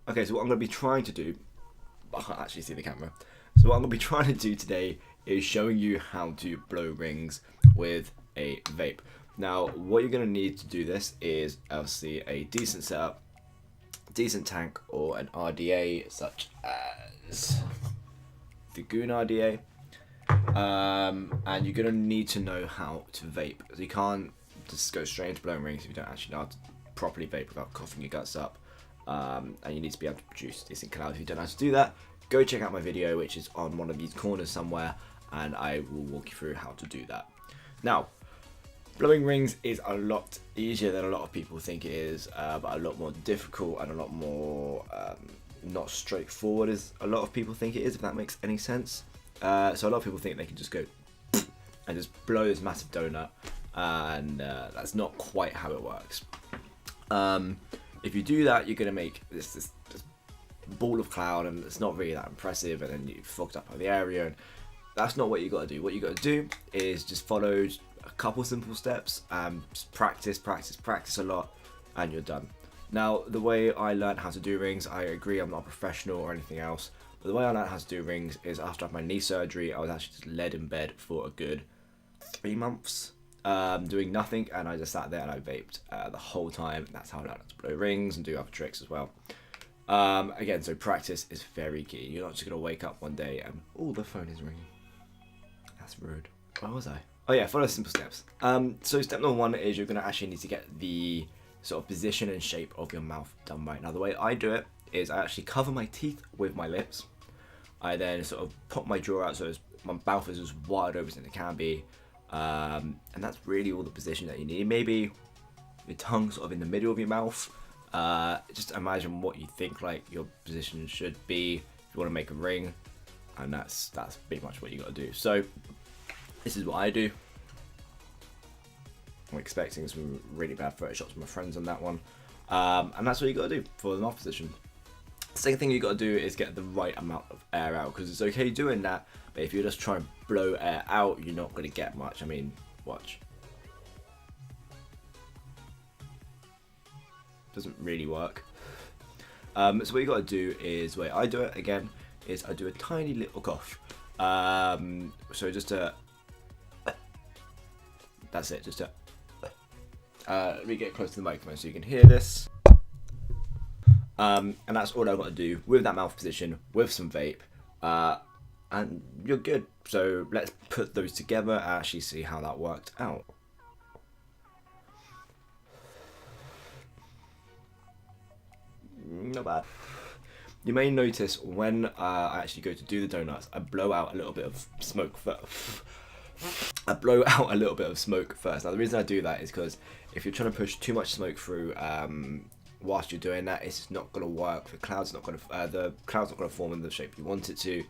Okay, so what I'm going to be trying to do, I can't actually see the camera. So what I'm going to be trying to do today is showing you how to blow rings with a vape. Now, what you're going to need to do this is obviously a decent setup, decent tank, or an RDA such as the Goon RDA. And you're going to need to know how to vape. So you can't just go straight into blowing rings if you don't actually know how to properly vape without coughing your guts up. And you need to be able to produce decent clouds. If you don't know how to do that, go check out my video, which is on one of these corners somewhere, and I will walk you through how to do that. Now, blowing rings is a lot easier than a lot of people think it is, but a lot more difficult and a lot more not straightforward as a lot of people think it is, if that makes any sense. So a lot of people think they can just go and just blow this massive donut, and that's not quite how it works. If you do that, you're going to make this ball of cloud, and it's not really that impressive, and then you've fogged up the area, and that's not what you got to do. What you got to do is just follow a couple simple steps, just practice a lot, and you're done. Now, the way I learned how to do rings, I agree I'm not a professional or anything else, but the way I learned how to do rings is after I had my knee surgery. I was actually just laid in bed for a good 3 months, doing nothing, and I just sat there and I vaped the whole time. That's how I learned how to blow rings and do other tricks as well. Again, so practice is very key. You're not just going to wake up one day and, oh, the phone is ringing. That's rude. Where was I? Oh yeah, follow simple steps. So step number 1 is you're going to actually need to get the sort of position and shape of your mouth done right. Now, the way I do it is I actually cover my teeth with my lips. I then sort of pop my jaw out so my mouth is as wide open as it can be. And that's really all the position that you need. Maybe your tongue sort of in the middle of your mouth. Just imagine what you think like your position should be if you want to make a ring, and that's pretty much what you got to do. So this is what I do. I'm expecting some really bad photoshops from my friends on that one, and that's what you got to do for the mouth position. Second thing you got to do is get the right amount of air out, because it's okay doing that, but if you just try and blow air out, you're not going to get much. I mean, watch. Doesn't really work. So what you got to do is, the way I do it again, is I do a tiny little cough. So just a, that's it, just a, let me get close to the microphone so you can hear this. And that's all I've got to do with that mouth position, with some vape, and you're good. So let's put those together and actually see how that worked out. Not bad. You may notice when I actually go to do the donuts, I blow out a little bit of smoke first. Now, the reason I do that is because if you're trying to push too much smoke through whilst you're doing that, it's just not going to work. The cloud's not going to form in the shape you want it to,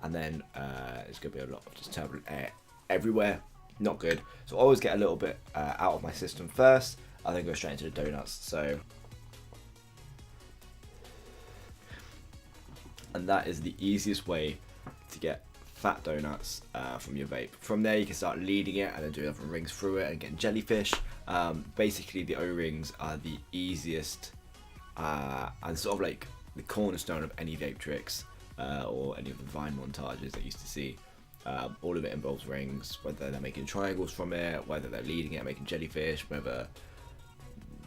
and then there's going to be a lot of just turbulent air everywhere. Not good. So I always get a little bit out of my system first, and then go straight into the donuts. So, and that is the easiest way to get fat donuts from your vape. From there, you can start leading it and then doing other rings through it and getting jellyfish. Basically, the O-rings are the easiest and sort of like the cornerstone of any vape tricks or any of the Vine montages I used to see. All of it involves rings, whether they're making triangles from it, whether they're leading it, making jellyfish, whether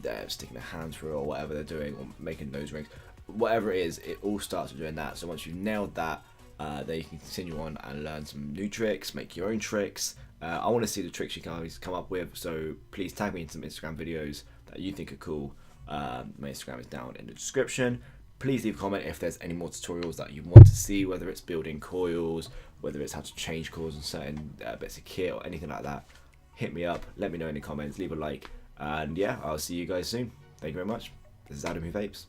they're sticking their hands through it or whatever they're doing, or making those rings. Whatever it is, it all starts with doing that. So once you've nailed that, then you can continue on and learn some new tricks, make your own tricks. I want to see the tricks you guys come up with, so please tag me in some Instagram videos that you think are cool. My Instagram is down in the description. Please leave a comment if there's any more tutorials that you want to see, whether it's building coils, whether it's how to change coils on certain bits of kit or anything like that. Hit me up, let me know in the comments, leave a like, and yeah, I'll see you guys soon. Thank you very much. This is Adam who vapes.